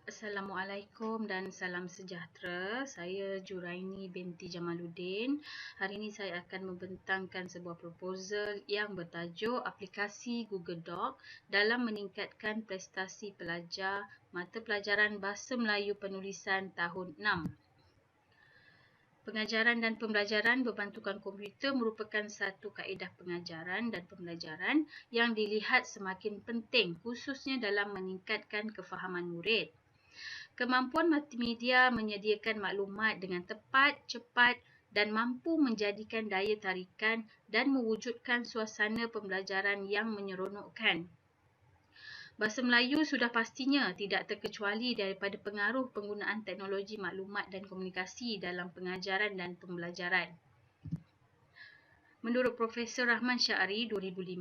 Assalamualaikum dan salam sejahtera. Saya Juraini binti Jamaluddin. Hari ini saya akan membentangkan sebuah proposal yang bertajuk aplikasi Google Doc dalam meningkatkan prestasi pelajar mata pelajaran Bahasa Melayu Penulisan tahun 6. Pengajaran dan pembelajaran berbantukan komputer merupakan satu kaedah pengajaran dan pembelajaran yang dilihat semakin penting khususnya dalam meningkatkan kefahaman murid. Kemampuan multimedia menyediakan maklumat dengan tepat, cepat dan mampu menjadikan daya tarikan dan mewujudkan suasana pembelajaran yang menyeronokkan. Bahasa Melayu sudah pastinya tidak terkecuali daripada pengaruh penggunaan teknologi maklumat dan komunikasi dalam pengajaran dan pembelajaran. Menurut Profesor Rahman Syahri 2005,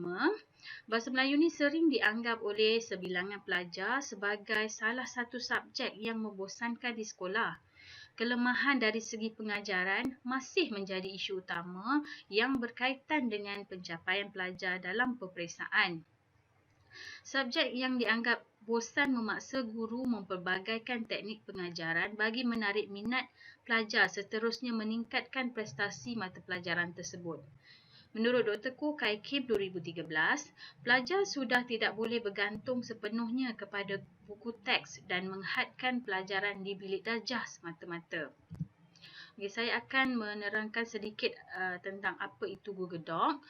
Bahasa Melayu ni sering dianggap oleh sebilangan pelajar sebagai salah satu subjek yang membosankan di sekolah. Kelemahan dari segi pengajaran masih menjadi isu utama yang berkaitan dengan pencapaian pelajar dalam peperiksaan. Subjek yang dianggap bosan memaksa guru mempelbagaikan teknik pengajaran bagi menarik minat pelajar seterusnya meningkatkan prestasi mata pelajaran tersebut. Menurut Dr. Koh Kai Kim 2013, pelajar sudah tidak boleh bergantung sepenuhnya kepada buku teks dan menghadkan pelajaran di bilik darjah semata-mata. Okay, saya akan menerangkan sedikit tentang apa itu Google Doc.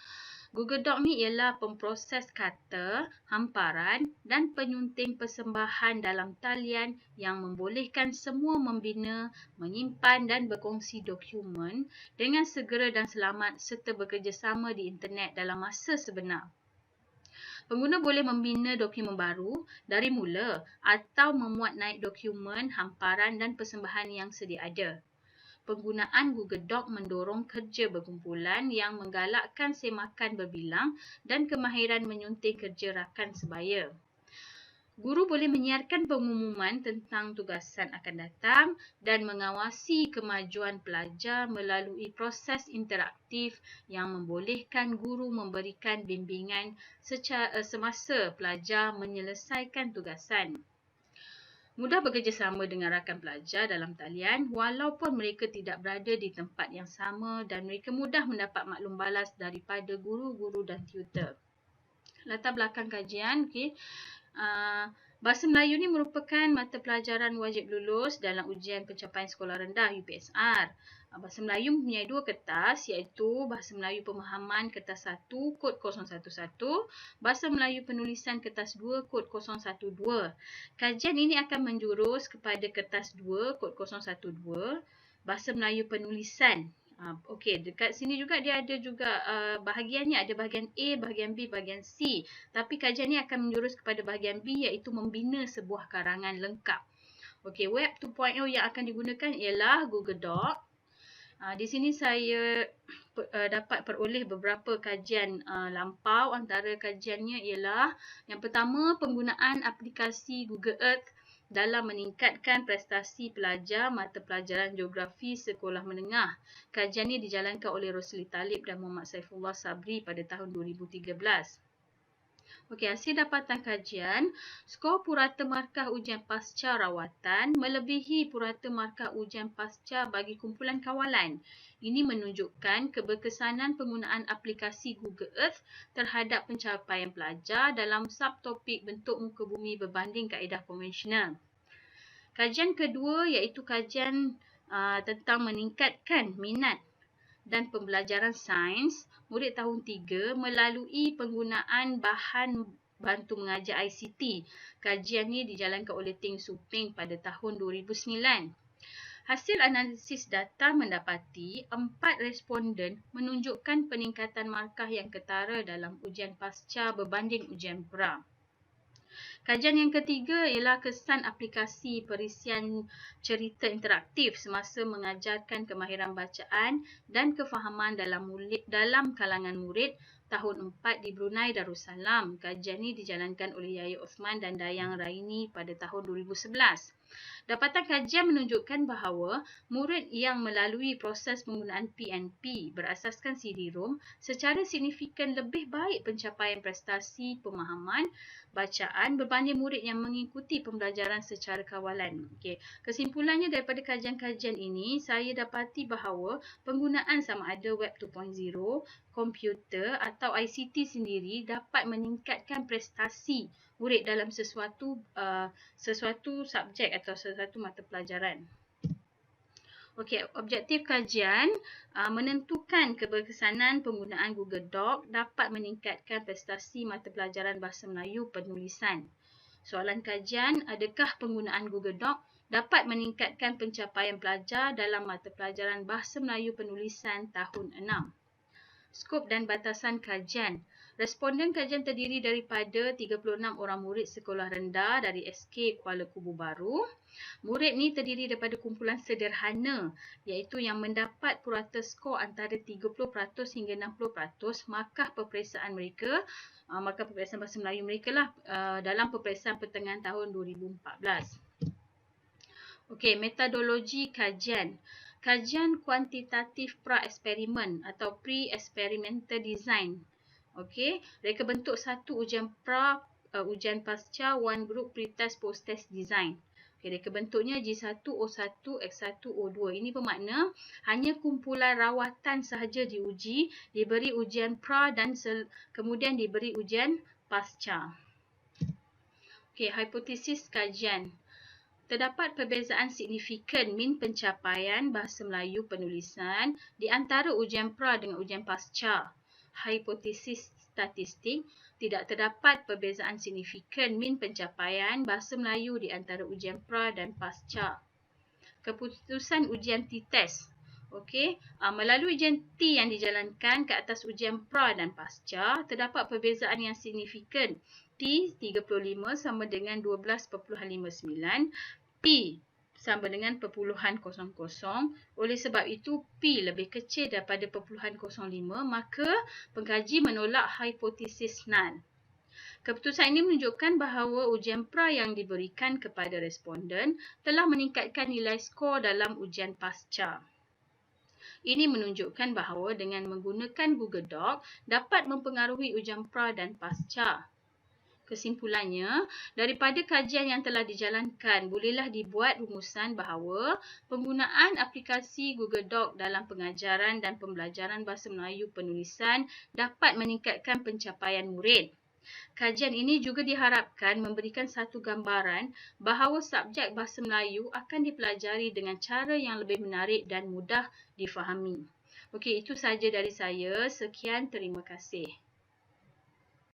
Google Doc ni ialah pemproses kata, hamparan dan penyunting persembahan dalam talian yang membolehkan semua membina, menyimpan dan berkongsi dokumen dengan segera dan selamat serta bekerjasama di internet dalam masa sebenar. Pengguna boleh membina dokumen baru dari mula atau memuat naik dokumen, hamparan dan persembahan yang sedia ada. Penggunaan Google Doc mendorong kerja berkumpulan yang menggalakkan semakan berbilang dan kemahiran menyunting kerja rakan sebaya. Guru boleh menyiarkan pengumuman tentang tugasan akan datang dan mengawasi kemajuan pelajar melalui proses interaktif yang membolehkan guru memberikan bimbingan semasa pelajar menyelesaikan tugasan. Mudah bekerjasama dengan rakan pelajar dalam talian walaupun mereka tidak berada di tempat yang sama dan mereka mudah mendapat maklum balas daripada guru-guru dan tutor. Latar belakang kajian, Bahasa Melayu ni merupakan mata pelajaran wajib lulus dalam ujian pencapaian sekolah rendah UPSR. Bahasa Melayu mempunyai dua kertas iaitu Bahasa Melayu Pemahaman kertas 1 kod 011, Bahasa Melayu Penulisan kertas 2 kod 012. Kajian ini akan menjurus kepada kertas 2 kod 012, Bahasa Melayu Penulisan. Okey, dekat sini juga dia ada juga bahagiannya, ada bahagian A, bahagian B, bahagian C. Tapi kajian ni akan menjurus kepada bahagian B iaitu membina sebuah karangan lengkap. Okey, web 2.0 yang akan digunakan ialah Google Doc. Di sini saya dapat peroleh beberapa kajian lampau. Antara kajiannya ialah yang pertama, penggunaan aplikasi Google Earth dalam meningkatkan prestasi pelajar mata pelajaran geografi sekolah menengah. Kajian ini dijalankan oleh Rosli Talib dan Muhammad Saifullah Sabri pada tahun 2013. Okey, hasil dapatan kajian, skor purata markah ujian pasca rawatan melebihi purata markah ujian pasca bagi kumpulan kawalan. Ini menunjukkan keberkesanan penggunaan aplikasi Google Earth terhadap pencapaian pelajar dalam subtopik bentuk muka bumi berbanding kaedah konvensional. Kajian kedua iaitu kajian tentang meningkatkan minat dan pembelajaran sains murid tahun 3 melalui penggunaan bahan bantu mengajar ICT. Kajian ini dijalankan oleh Ting Su Ping pada tahun 2009. Hasil analisis data mendapati 4 responden menunjukkan peningkatan markah yang ketara dalam ujian pasca berbanding ujian pra. Kajian yang ketiga ialah kesan aplikasi perisian cerita interaktif semasa mengajarkan kemahiran bacaan dan kefahaman dalam kalangan murid tahun 4 di Brunei Darussalam. Kajian ini dijalankan oleh Yahya Osman dan Dayang Raini pada tahun 2011. Dapatan kajian menunjukkan bahawa murid yang melalui proses penggunaan PNP berasaskan CD-ROM secara signifikan lebih baik pencapaian prestasi pemahaman bacaan berbanding murid yang mengikuti pembelajaran secara kawalan. Okey, kesimpulannya daripada kajian-kajian ini, saya dapati bahawa penggunaan sama ada Web 2.0, komputer atau ICT sendiri dapat meningkatkan prestasi murid dalam sesuatu subjek atau sesuatu mata pelajaran. Okey, objektif kajian menentukan keberkesanan penggunaan Google Doc dapat meningkatkan prestasi mata pelajaran Bahasa Melayu penulisan. Soalan kajian, adakah penggunaan Google Doc dapat meningkatkan pencapaian pelajar dalam mata pelajaran Bahasa Melayu penulisan tahun 6? Skop dan batasan kajian. Responden kajian terdiri daripada 36 orang murid sekolah rendah dari SK Kuala Kubu Baru. Murid ni terdiri daripada kumpulan sederhana iaitu yang mendapat purata skor antara 30% hingga 60% markah peperiksaan mereka, markah peperiksaan Bahasa Melayu mereka lah dalam peperiksaan pertengahan tahun 2014. Okey, metodologi kajian. Kajian kuantitatif pra-eksperimen atau pre-experimental design. Okey, reka bentuk satu ujian pra, ujian pasca, one group pre-test post-test design. Okey, reka bentuknya G1, O1, X1, O2. Ini bermakna hanya kumpulan rawatan sahaja diuji, diberi ujian pra dan kemudian diberi ujian pasca. Okey, hipotesis kajian. Terdapat perbezaan signifikan min pencapaian Bahasa Melayu penulisan di antara ujian pra dengan ujian pasca. Hipotesis statistik, tidak terdapat perbezaan signifikan min pencapaian Bahasa Melayu di antara ujian pra dan pasca. Keputusan ujian T-test. Okey, melalui ujian T yang dijalankan ke atas ujian pra dan pasca, terdapat perbezaan yang signifikan. T 35 sama dengan 12.59, P sama dengan 0.00. Oleh sebab itu, P lebih kecil daripada 0.05, maka pengkaji menolak hipotesis null. Keputusan ini menunjukkan bahawa ujian pra yang diberikan kepada responden telah meningkatkan nilai skor dalam ujian pasca. Ini menunjukkan bahawa dengan menggunakan Google Doc dapat mempengaruhi ujian pra dan pasca. Kesimpulannya, daripada kajian yang telah dijalankan, bolehlah dibuat rumusan bahawa penggunaan aplikasi Google Doc dalam pengajaran dan pembelajaran Bahasa Melayu penulisan dapat meningkatkan pencapaian murid. Kajian ini juga diharapkan memberikan satu gambaran bahawa subjek Bahasa Melayu akan dipelajari dengan cara yang lebih menarik dan mudah difahami. Okey, itu sahaja dari saya. Sekian, terima kasih.